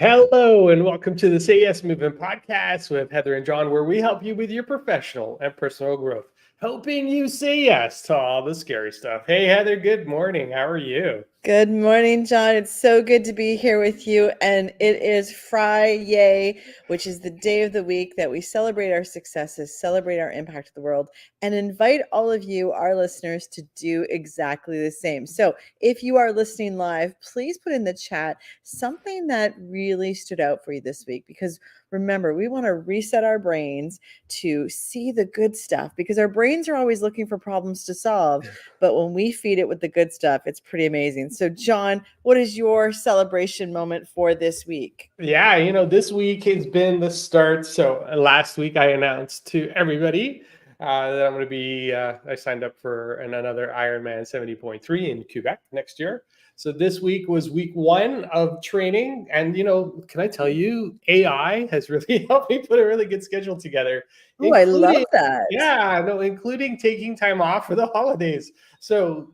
Hello, and welcome to the Say Yes Movement podcast with Heather and John, where we help you with your professional and personal growth, helping you say yes to all the scary stuff. Hey, Heather, good morning. How are you? Good morning, John. It's so good to be here with you. And it is Friday, which is the day of the week that we celebrate our successes, celebrate our impact to the world, and invite all of you, our listeners, to do exactly the same. So if you are listening live, please put in the chat something that really stood out for you this week, because remember, we want to reset our brains to see the good stuff, because our brains are always looking for problems to solve. But when we feed it with the good stuff, it's pretty amazing. So, John, what is your celebration moment for this week? Yeah, this week has been the start. So last week I announced to everybody that I'm going to be, I signed up for another Ironman 70.3 in Quebec next year. So this week was week one of training. And, can I tell you, AI has really helped me put a really good schedule together, Oh, I love including, that. yeah, no, including taking time off for the holidays. So,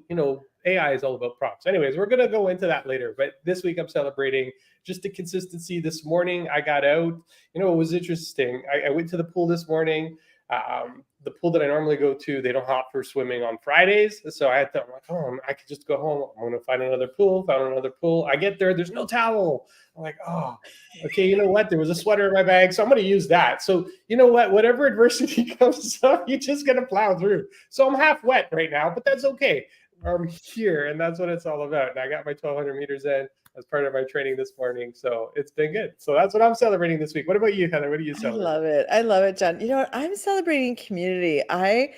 AI is all about props. Anyways, we're going to go into that later. But this week I'm celebrating just the consistency. This morning I got out. It was interesting. I went to the pool this morning. The pool that I normally go to, they don't offer swimming on Fridays. So I thought, like, oh, I could just go home. I'm going to find another pool. Found another pool. I get there. There's no towel. I'm like, oh, okay. You know what? There was a sweater in my bag. So I'm going to use that. So you know what? Whatever adversity comes up, you're just going to plow through. So I'm half wet right now, but that's okay. I'm here, and that's what it's all about. And I got my 1,200 meters in as part of my training this morning. So it's been good. So that's what I'm celebrating this week. What about you, Heather? What are you I celebrating? love it. I love it, John. You know what? I'm celebrating community. I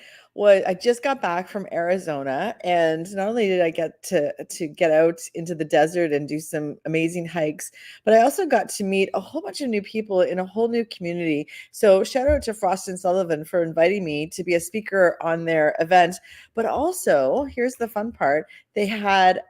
just got back from Arizona, and not only did I get to get out into the desert and do some amazing hikes, but I also got to meet a whole bunch of new people in a whole new community. So shout out to Frost and Sullivan for inviting me to be a speaker on their event. But also, here's the fun part: they had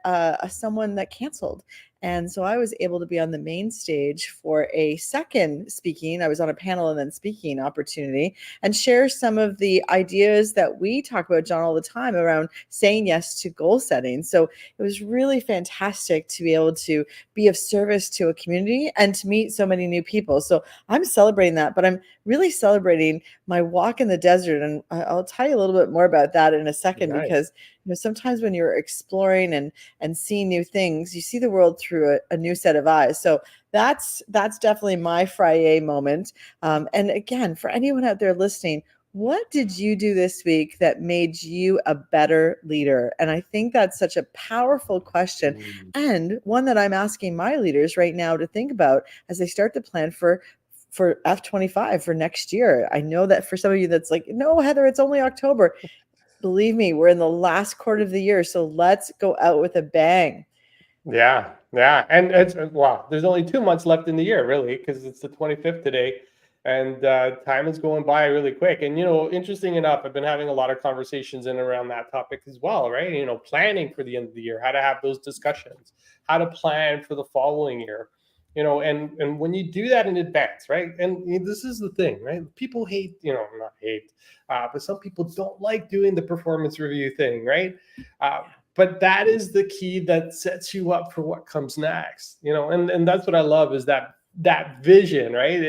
someone that canceled. And so I was able to be on the main stage for a second speaking. I was on a panel and then speaking opportunity, and share some of the ideas that we talk about, John, all the time around saying yes to goal setting. So it was really fantastic to be able to be of service to a community and to meet so many new people. So I'm celebrating that, but I'm really celebrating my walk in the desert. And I'll tell you a little bit more about that in a second, Nice. because sometimes when you're exploring and seeing new things, you see the world through a new set of eyes. So that's definitely my Friday moment. And again, for anyone out there listening, what did you do this week that made you a better leader? And I think that's such a powerful question, and one that I'm asking my leaders right now to think about as they start to plan for F25 for next year. I know that for some of you that's like, no, Heather, it's only October. Believe me, we're in the last quarter of the year, so let's go out with a bang. Yeah, yeah. And it's wow, there's only 2 months left in the year, really, because it's the 25th today. And time is going by really quick. And, interesting enough, I've been having a lot of conversations in around that topic as well, right? Planning for the end of the year, how to have those discussions, how to plan for the following year. And when you do that in advance, right? And this is the thing, right? People hate, not hate, but some people don't like doing the performance review thing, right? But that is the key that sets you up for what comes next, and that's what I love, is that vision, right?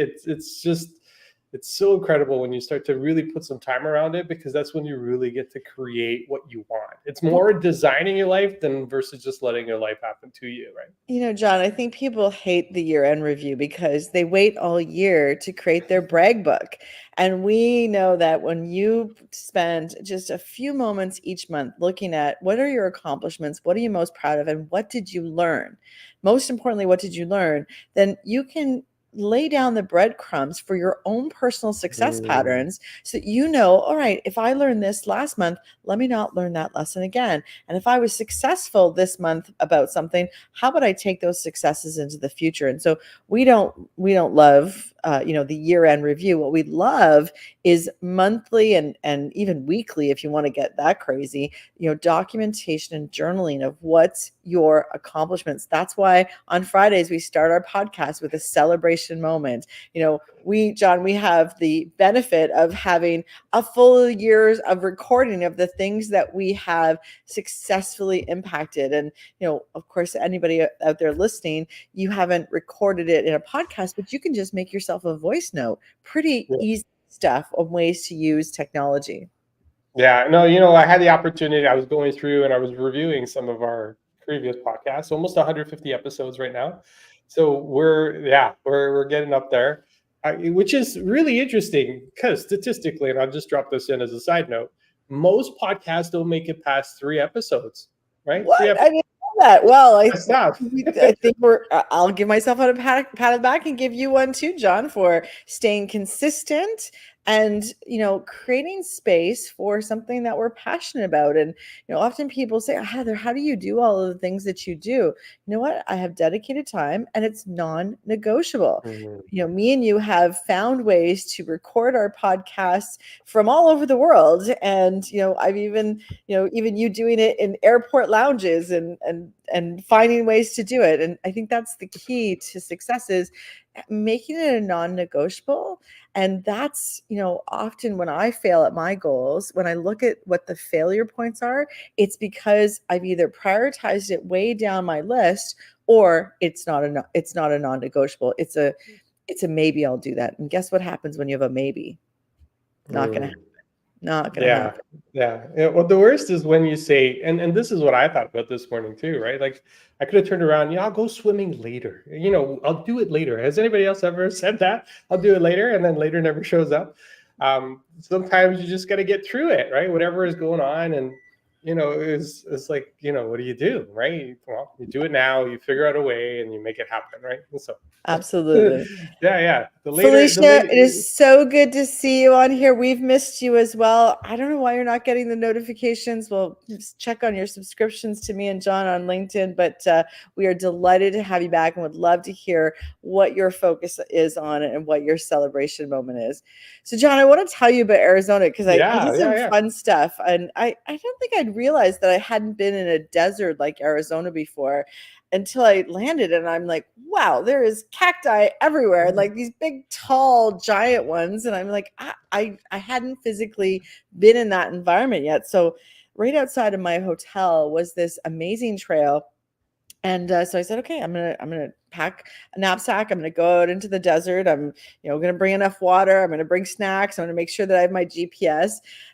It's so incredible when you start to really put some time around it, because that's when you really get to create what you want. It's more designing your life than versus just letting your life happen to you, right? John, I think people hate the year-end review because they wait all year to create their brag book. And we know that when you spend just a few moments each month looking at what are your accomplishments, what are you most proud of, and what did you learn? Most importantly, what did you learn? Then you can lay down the breadcrumbs for your own personal success Mm. patterns, so that all right, if I learned this last month, let me not learn that lesson again. And if I was successful this month about something, how about I take those successes into the future? And so we don't love the year-end review. What we love is monthly and even weekly, if you want to get that crazy, documentation and journaling of what's your accomplishments. That's why on Fridays we start our podcast with a celebration celebration moment. John, we have the benefit of having a full years of recording of the things that we have successfully impacted. And, of course, anybody out there listening, you haven't recorded it in a podcast, but you can just make yourself a voice note. Pretty Yeah. easy stuff on ways to use technology. Yeah, no, I had the opportunity. I was going through and I was reviewing some of our previous podcasts, almost 150 episodes right now. So we're getting up there, which is really interesting because statistically, and I'll just drop this in as a side note, most podcasts don't make it past 3 episodes, right? What? I didn't know that. Well, That's tough. I think I'll give myself a pat on the back and give you one too, John, for staying consistent and, creating space for something that we're passionate about. And, often people say, Heather, how do you do all of the things that you do? You know what? I have dedicated time and it's non-negotiable. Mhm. Me and you have found ways to record our podcasts from all over the world. And, I've even you doing it in airport lounges and finding ways to do it. And I think that's the key to success is making it a non-negotiable. And that's, often when I fail at my goals, when I look at what the failure points are, it's because I've either prioritized it way down my list or it's not a non-negotiable. It's a maybe I'll do that. And guess what happens when you have a maybe? Not going to happen. Not going to happen. Yeah. Well, the worst is when you say, and this is what I thought about this morning too, right? Like I could have turned around, I'll go swimming later. I'll do it later. Has anybody else ever said that? I'll do it later, and then later never shows up. Sometimes you just got to get through it, right? Whatever is going on, and it's like, what do you do, right? Well, you do it now. You figure out a way, and you make it happen, right? And so. Absolutely. Yeah. Felicia, it is so good to see you on here. We've missed you as well. I don't know why you're not getting the notifications. Well, just check on your subscriptions to me and John on LinkedIn, but we are delighted to have you back and would love to hear what your focus is on and what your celebration moment is. So, John, I want to tell you about Arizona because I did some fun stuff, and I don't think I'd realized that I hadn't been in a desert like Arizona before until I landed, and I'm like, wow, there is cacti everywhere, like these big, tall, giant ones. And I'm like, I hadn't physically been in that environment yet. So right outside of my hotel was this amazing trail. And so I said, okay, I'm gonna pack a knapsack. I'm gonna go out into the desert. I'm, gonna bring enough water. I'm gonna bring snacks. I'm gonna make sure that I have my GPS.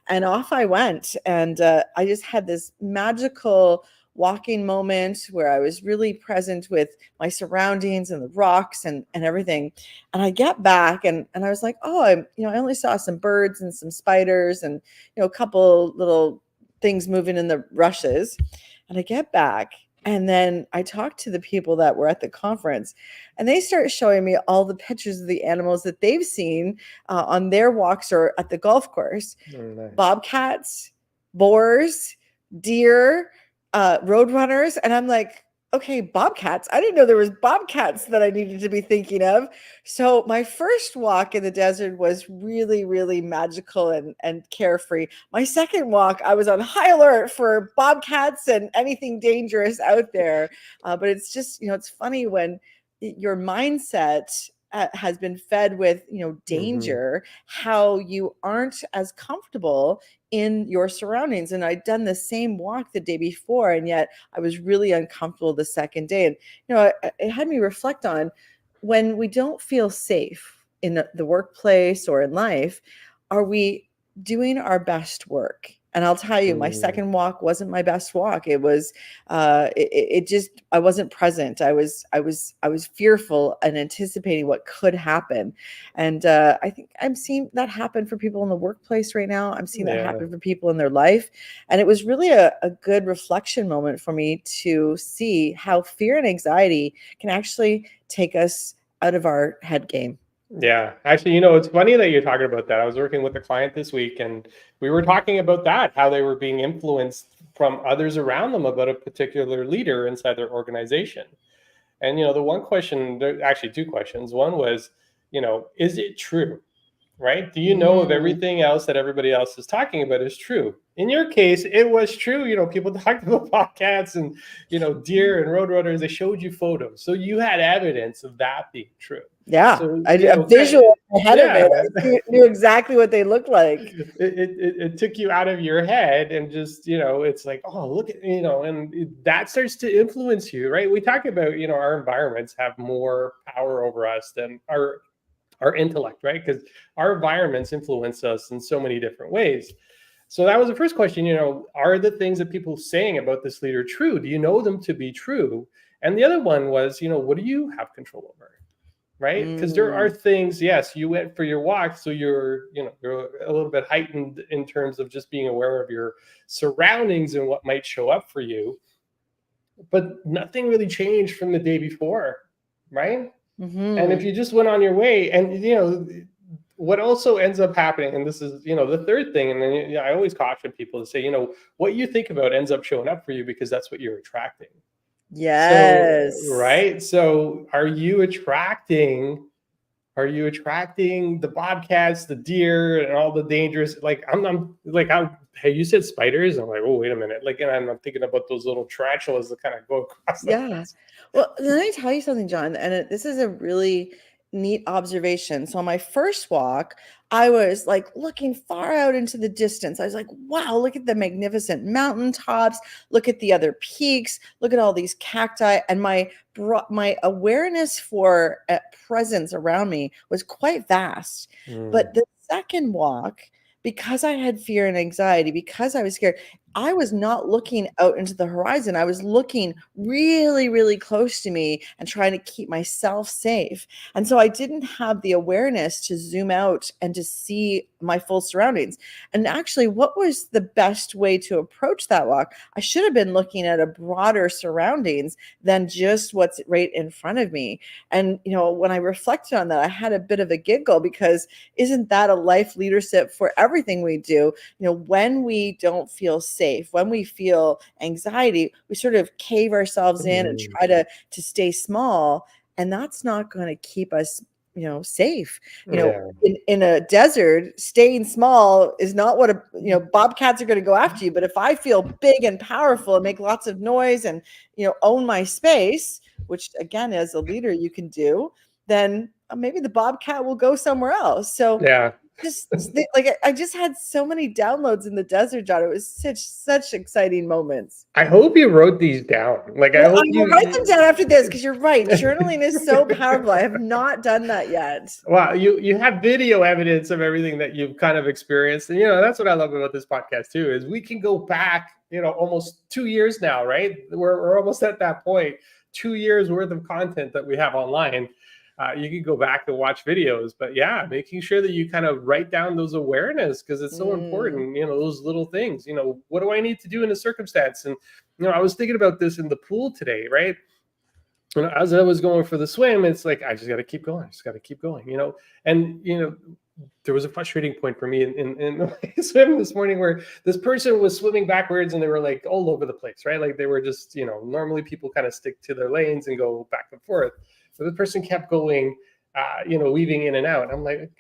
And off I went. And I just had this magical walking moment where I was really present with my surroundings and the rocks and everything. And I get back and I was like, oh, I only saw some birds and some spiders and, a couple little things moving in the rushes. And I get back. And then I talked to the people that were at the conference, and they start showing me all the pictures of the animals that they've seen on their walks or at the golf course. Nice. Bobcats, boars, deer, roadrunners. And I'm like, okay, bobcats. I didn't know there was bobcats that I needed to be thinking of. So my first walk in the desert was really, really magical and carefree. My second walk, I was on high alert for bobcats and anything dangerous out there. But it's just, it's funny when your mindset has been fed with, danger, how you aren't as comfortable in your surroundings. And I'd done the same walk the day before, and yet I was really uncomfortable the second day. And, it had me reflect on when we don't feel safe in the workplace or in life, are we doing our best work? And I'll tell you, my second walk wasn't my best walk. It was, it just, I wasn't present. I was fearful and anticipating what could happen. And I think I'm seeing that happen for people in the workplace right now. I'm seeing that happen for people in their life. And it was really a good reflection moment for me to see how fear and anxiety can actually take us out of our head game. Yeah, actually, it's funny that you're talking about that. I was working with a client this week, and we were talking about that, how they were being influenced from others around them about a particular leader inside their organization. And, the one question, there actually two questions. One was, is it true? right? Do you know if Mm, everything else that everybody else is talking about is true? In your case, it was true. People talked about podcasts and, deer and roadrunners. They showed you photos. So you had evidence of that being true. yeah, So, a visual ahead of it. yeah, I knew exactly what they looked like. it took you out of your head and just, it's like, oh, look at, and that starts to influence you, right? We talk about, our environments have more power over us than our intellect, right? Because our environments influence us in so many different ways. So that was the first question, are the things that people saying about this leader true? Do you know them to be true? And the other one was, what do you have control over? Right? Because there are Mm, things, yes, you went for your walk, so you're a little bit heightened in terms of just being aware of your surroundings and what might show up for you, but nothing really changed from the day before, right? And if mhm. you just went on your way, and what also ends up happening, and this is the third thing, and then I always caution people to say, what you think about ends up showing up for you because that's what you're attracting. So, Yes. right, so are you attracting the bobcats, the deer, and all the dangerous? Like I'm like, hey, you said spiders. I'm like, oh, wait a minute. Like, and I'm thinking about those little tarantulas that kind of go across the Yeah. fence. Well, let me tell you something, John, and this is a really neat observation. So on my first walk, I was like looking far out into the distance. I was like, wow, look at the magnificent mountaintops, look at the other peaks, look at all these cacti, and my awareness for presence around me was quite vast. But Mm. the second walk, because I had fear and anxiety, because I was scared, I was not looking out into the horizon. I was looking really, really close to me and trying to keep myself safe. And so I didn't have the awareness to zoom out and to see my full surroundings. And actually, what was the best way to approach that walk? I should have been looking at a broader surroundings than just what's right in front of me. And, when I reflected on that, I had a bit of a giggle because isn't that a life leadership for everything we do? When we don't feel safe, when we feel anxiety, we sort of cave ourselves in and Mm. try to stay small, and that's not going to keep us safe. Yeah. In a desert, staying small is not what bobcats are going to go after you. But if I feel big and powerful and make lots of noise and own my space, which again as a leader you can do, then maybe the bobcat will go somewhere else. So Yeah. like I just had so many downloads in the desert, John. It was such exciting moments. I hope you wrote these down. Like, I Well, I hope will write them you. down after this because you're right. Journaling is so powerful. I have not done that yet. Wow, you have video evidence of everything that you've kind of experienced, and that's what I love about this podcast too. Is we can go back, almost 2 years now, right? We're almost at that point. 2 years worth of content that we have online. You can go back and watch videos, but yeah, making sure that you kind of write down those awareness because it's so Mm, important. Those little things. What do I need to do in a circumstance? And I was thinking about this in the pool today, right? As I was going for the swim, it's like I just got to keep going. I just got to keep going, And there was a frustrating point for me in my swim this morning where this person was swimming backwards and they were like all over the place, right? Like they were just, normally people kind of stick to their lanes and go back and forth, but the person kept going, weaving in and out. I'm like,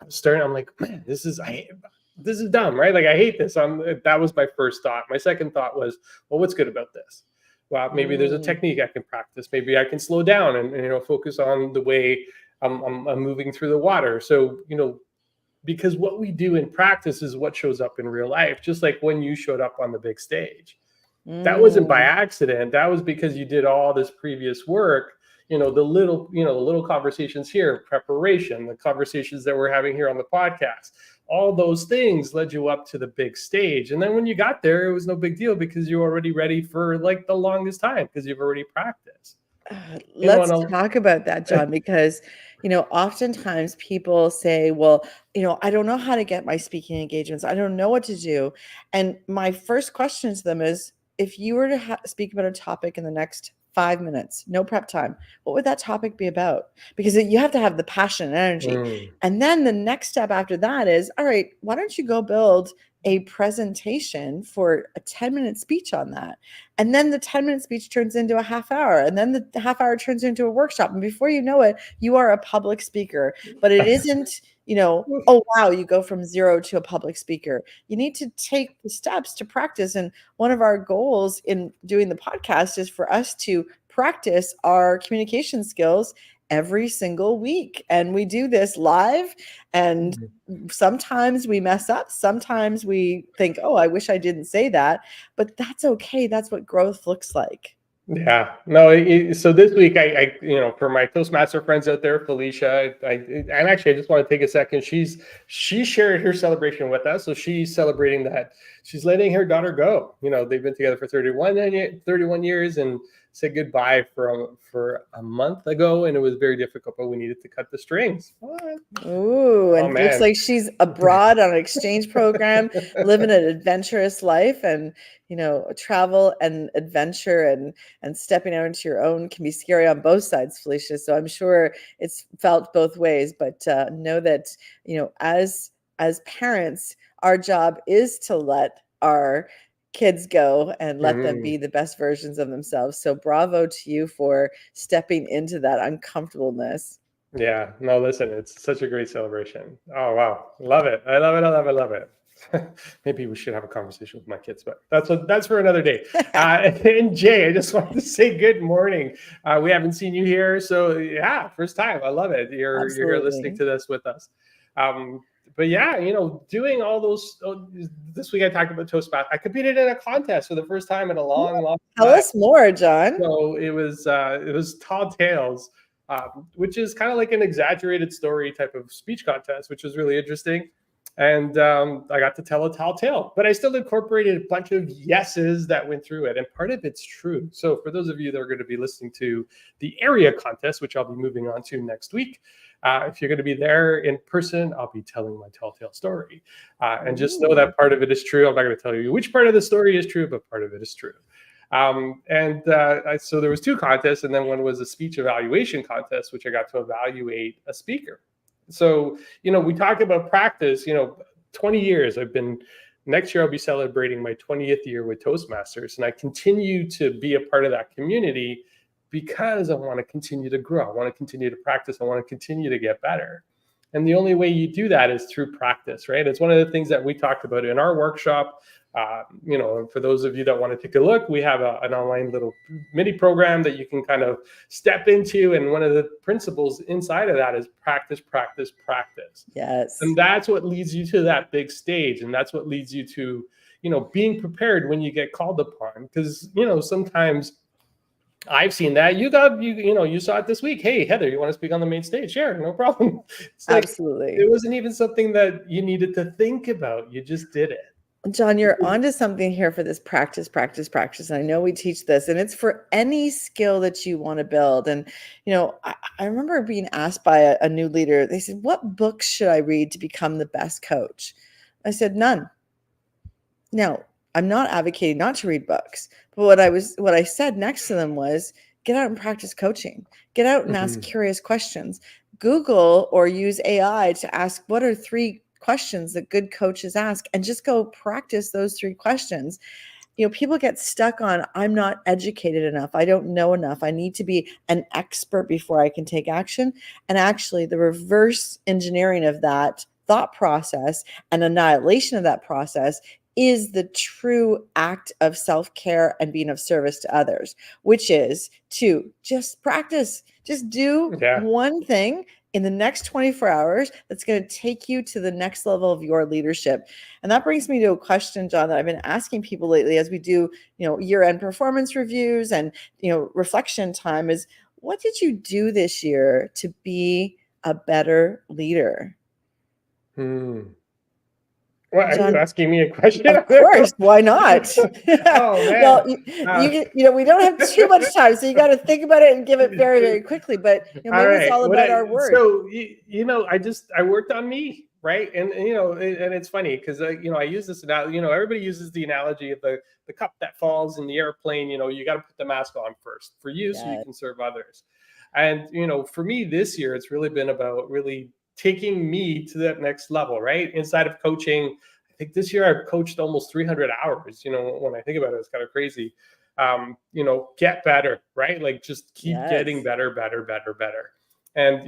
I'm like, man, this is dumb, right? Like I hate this. That was my first thought. My second thought was, well, what's good about this? Well, maybe there's a mm, technique I can practice. Maybe I can slow down and focus on the way I'm moving through the water. So because what we do in practice is what shows up in real life. Just like when you showed up on the big stage, that wasn't by mm. accident. That was because you did all this previous work. The little conversations here, preparation, the conversations that we're having here on the podcast, all those things led you up to the big stage. And then when you got there, it was no big deal because you're already ready for like the longest time because you've already practiced. Let's And talk about that, John, because oftentimes people say, well, I don't know how to get my speaking engagements. I don't know what to do. And my first question to them is, if you were to speak about a topic in the next 5 minutes, no prep time, what would that topic be about? Because you have to have the passion and energy. mm, And then the next step after that is, all right, why don't you go build a presentation for a 10-minute speech on that. And then the 10-minute speech turns into a half hour. And then the half hour turns into a workshop. And before you know it, you are a public speaker. But it isn't, oh, wow, you go from zero to a public speaker. You need to take the steps to practice. And one of our goals in doing the podcast is for us to practice our communication skills every single week. And we do this live, and sometimes we mess up. Sometimes we think, oh, I wish I didn't say that, but that's okay. That's what growth looks like. Yeah, no. So this week, for my Toastmaster friends out there, Felicia, and actually, I just want to take a second. She shared her celebration with us, so she's celebrating that she's letting her daughter go. They've been together for 31 years, and said goodbye for a month ago, and it was very difficult, but we needed to cut the strings. Ooh, and it looks like she's abroad on an exchange program, living an adventurous life. And travel and adventure and stepping out into your own can be scary on both sides, Felicia. So I'm sure it's felt both ways. But know that as parents, our job is to let our kids go and let them be the best versions of themselves. So bravo to you for stepping into that uncomfortableness. Yeah, no, listen, it's such a great celebration. Oh, wow. Love it. I love it. I love it. I love it. Maybe we should have a conversation with my kids, but that's for another day. And Jay, I just wanted to say good morning. We haven't seen you here. So yeah, first time. I love it. You're here listening to this with us. But yeah, doing all those, this week I talked about Toastmasters. I competed in a contest for the first time in a long time. Tell us more, John. So it was Tall Tales, which is kind of like an exaggerated story type of speech contest, which was really interesting. And I got to tell a tall tale, but I still incorporated a bunch of yeses that went through it. And part of it's true. So for those of you that are going to be listening to the area contest, which I'll be moving on to next week, if you're going to be there in person, I'll be telling my tall tale story. And just know that part of it is true. I'm not going to tell you which part of the story is true, but part of it is true. So there was two contests, and then one was a speech evaluation contest, which I got to evaluate a speaker. So, we talk about practice, 20 years next year I'll be celebrating my 20th year with Toastmasters, and I continue to be a part of that community because I want to continue to grow. I want to continue to practice. I want to continue to get better. And the only way you do that is through practice, right? It's one of the things that we talked about in our workshop. For those of you that want to take a look, we have an online little mini program that you can kind of step into. And one of the principles inside of that is practice, practice, practice. Yes. And that's what leads you to that big stage. And that's what leads you to, being prepared when you get called upon. Because, sometimes I've seen that. You saw it this week. Hey, Heather, you want to speak on the main stage? Sure, no problem. It's like, absolutely. It wasn't even something that you needed to think about. You just did it. John, you're onto something here for this practice, practice, practice. And I know we teach this, and it's for any skill that you want to build. And, I remember being asked by a new leader, they said, what books should I read to become the best coach? I said, none. Now, I'm not advocating not to read books, but what I said next to them was, get out and practice coaching. Get out and ask curious questions. Google or use AI to ask, what are 3 questions that good coaches ask, and just go practice those 3 questions. People get stuck on, I'm not educated enough. I don't know enough. I need to be an expert before I can take action. And actually, the reverse engineering of that thought process and annihilation of that process is the true act of self-care and being of service to others, which is to just practice, just do one thing in the next 24 hours that's going to take you to the next level of your leadership. And that brings me to a question, John, that I've been asking people lately as we do, year-end performance reviews and, reflection time is, what did you do this year to be a better leader? Well, John, are you asking me a question? Of course, why not? Oh, man. Well, we don't have too much time, so you got to think about it and give it very, very quickly. But maybe it's all about our work. So I worked on me, right? And and it's funny because I use this analogy. Everybody uses the analogy of the cup that falls in the airplane. You got to put the mask on first for you, so you can serve others. And for me this year, it's really been about really taking me to that next level, right? Inside of coaching, I think this year I've coached almost 300 hours. When I think about it, it's kind of crazy. Get better, right? Like just keep getting Yes. better, better, better, better. And,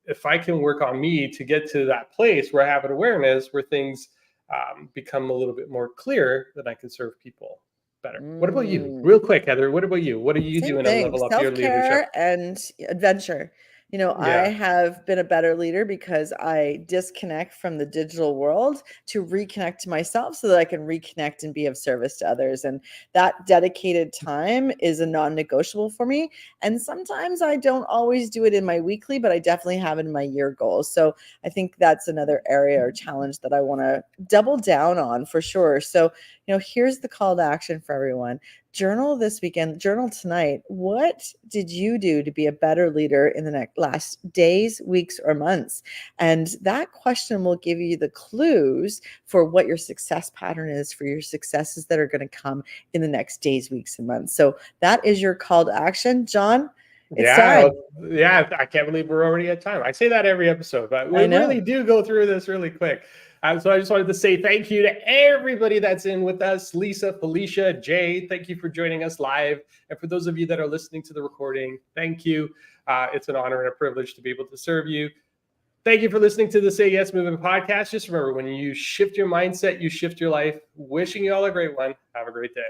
if I can work on me to get to that place where I have an awareness, where things become a little bit more clear, then I can serve people better. What about you? Mm. Real quick, Heather, what about you? What are you Same doing to thing, level up your leadership? self-care and adventure. I Yeah. have been a better leader because I disconnect from the digital world to reconnect to myself so that I can reconnect and be of service to others. And that dedicated time is a non-negotiable for me. And sometimes I don't always do it in my weekly, but I definitely have it in my year goals. So I think that's another area or challenge that I want to double down on for sure. So, here's the call to action for everyone. Journal this weekend, journal tonight. What did you do to be a better leader in the last days, weeks, or months? And that question will give you the clues for what your success pattern is for your successes that are going to come in the next days, weeks, and months. So that is your call to action. John, it's Yeah, time. yeah. I can't believe we're already at time. I say that every episode, but we I really know. do go through this really quick. So I just wanted to say thank you to everybody that's in with us. Lisa, Felicia, Jay, thank you for joining us live. And for those of you that are listening to the recording, thank you. It's an honor and a privilege to be able to serve you. Thank you for listening to the Say Yes Movement podcast. Just remember, when you shift your mindset, you shift your life. Wishing you all a great one. Have a great day.